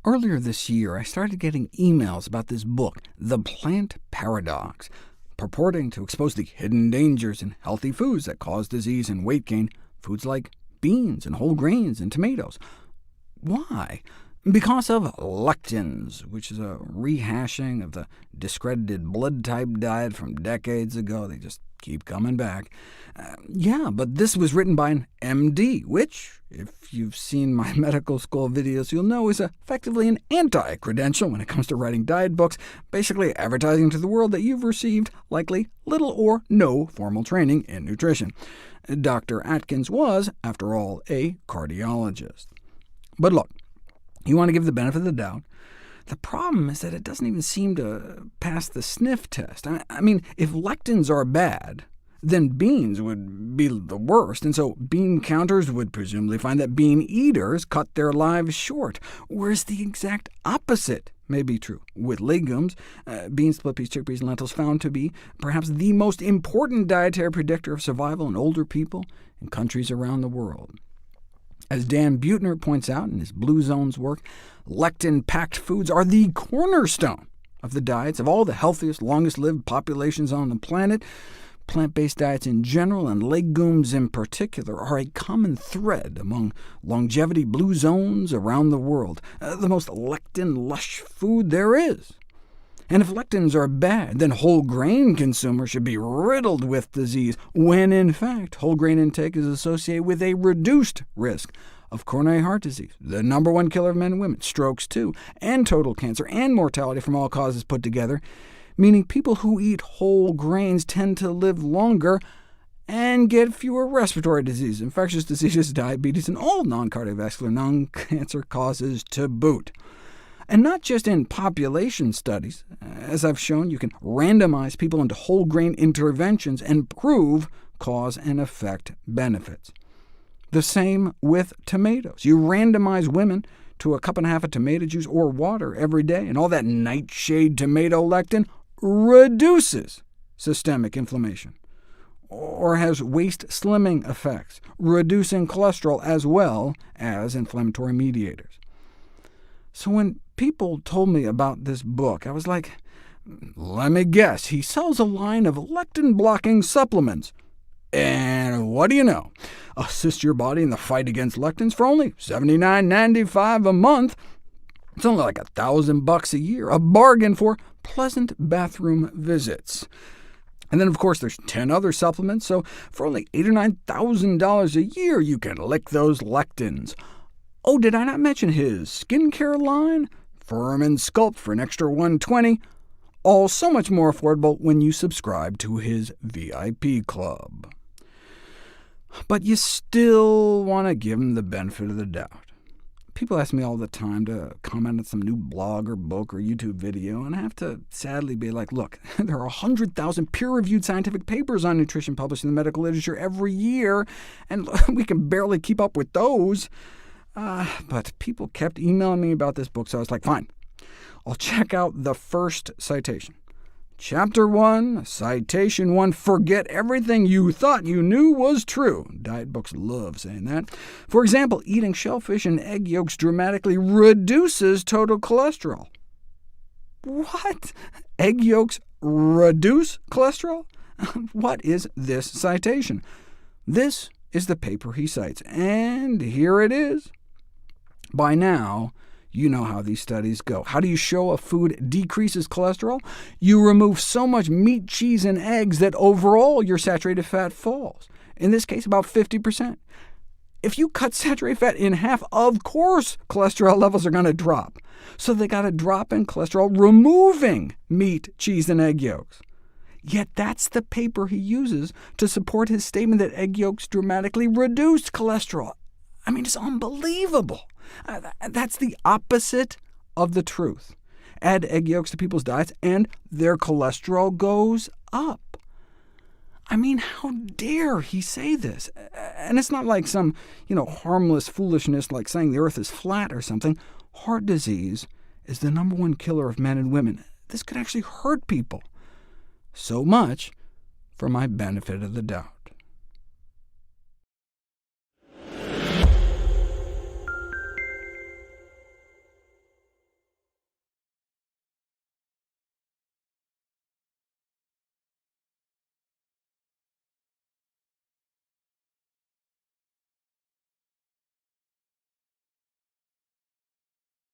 Earlier this year, I started getting emails about this book, The Plant Paradox, purporting to expose the hidden dangers in healthy foods that cause disease and weight gain, foods like beans and whole grains and tomatoes. Why? Because of lectins, which is a rehashing of the discredited blood-type diet from decades ago. They just keep coming back. Yeah, but this was written by an MD, which, if you've seen my medical school videos, you'll know is effectively an anti-credential when it comes to writing diet books, basically advertising to the world that you've received likely little or no formal training in nutrition. Dr. Atkins was, after all, a cardiologist. But look, you want to give the benefit of the doubt. The problem is that it doesn't even seem to pass the sniff test. I mean, if lectins are bad, then beans would be the worst, and so bean counters would presumably find that bean eaters cut their lives short, whereas the exact opposite may be true. With legumes, beans, split peas, chickpeas, and lentils found to be perhaps the most important dietary predictor of survival in older people in countries around the world. As Dan Buettner points out in his Blue Zones work, lectin-packed foods are the cornerstone of the diets of all the healthiest, longest-lived populations on the planet. Plant-based diets in general, and legumes in particular, are a common thread among longevity blue zones around the world, the most lectin-lush food there is. And if lectins are bad, then whole grain consumers should be riddled with disease, when in fact whole grain intake is associated with a reduced risk of coronary heart disease, the #1 killer of men and women, strokes too, and total cancer, and mortality from all causes put together, meaning people who eat whole grains tend to live longer and get fewer respiratory diseases, infectious diseases, diabetes, and all non-cardiovascular, non-cancer causes to boot. And not just in population studies. As I've shown, you can randomize people into whole grain interventions and prove cause and effect benefits. The same with tomatoes. You randomize women to 1.5 cups of tomato juice or water every day, and all that nightshade tomato lectin reduces systemic inflammation, or has waist slimming effects, reducing cholesterol as well as inflammatory mediators. So when people told me about this book, I was like, let me guess, he sells a line of lectin-blocking supplements. And what do you know? Assist your body in the fight against lectins for only $79.95 a month. It's only like $1,000 a year, a bargain for pleasant bathroom visits. And then, of course, there's 10 other supplements, so for only $8,000 or $9,000 a year, you can lick those lectins. Oh, did I not mention his skincare line? Firm and Sculpt for an extra $120. All so much more affordable when you subscribe to his VIP club. But you still want to give him the benefit of the doubt. People ask me all the time to comment on some new blog or book or YouTube video, and I have to sadly be like, look, there are 100,000 peer-reviewed scientific papers on nutrition published in the medical literature every year, and we can barely keep up with those. But people kept emailing me about this book, so I was like, fine, I'll check out the first citation. Chapter 1, Citation 1, Forget everything you thought you knew was true. Diet books love saying that. For example, eating shellfish and egg yolks dramatically reduces total cholesterol. What? Egg yolks reduce cholesterol? What is this citation? This is the paper he cites, and here it is. By now, you know how these studies go. How do you show a food decreases cholesterol? You remove so much meat, cheese, and eggs that overall your saturated fat falls, in this case about 50%. If you cut saturated fat in half, of course cholesterol levels are going to drop. So they got to drop in cholesterol removing meat, cheese, and egg yolks. Yet that's the paper he uses to support his statement that egg yolks dramatically reduce cholesterol. I mean, it's unbelievable. That's the opposite of the truth. Add egg yolks to people's diets, and their cholesterol goes up. I mean, how dare he say this? And it's not like some harmless foolishness like saying the earth is flat or something. Heart disease is the #1 killer of men and women. This could actually hurt people. So much for my benefit of the doubt.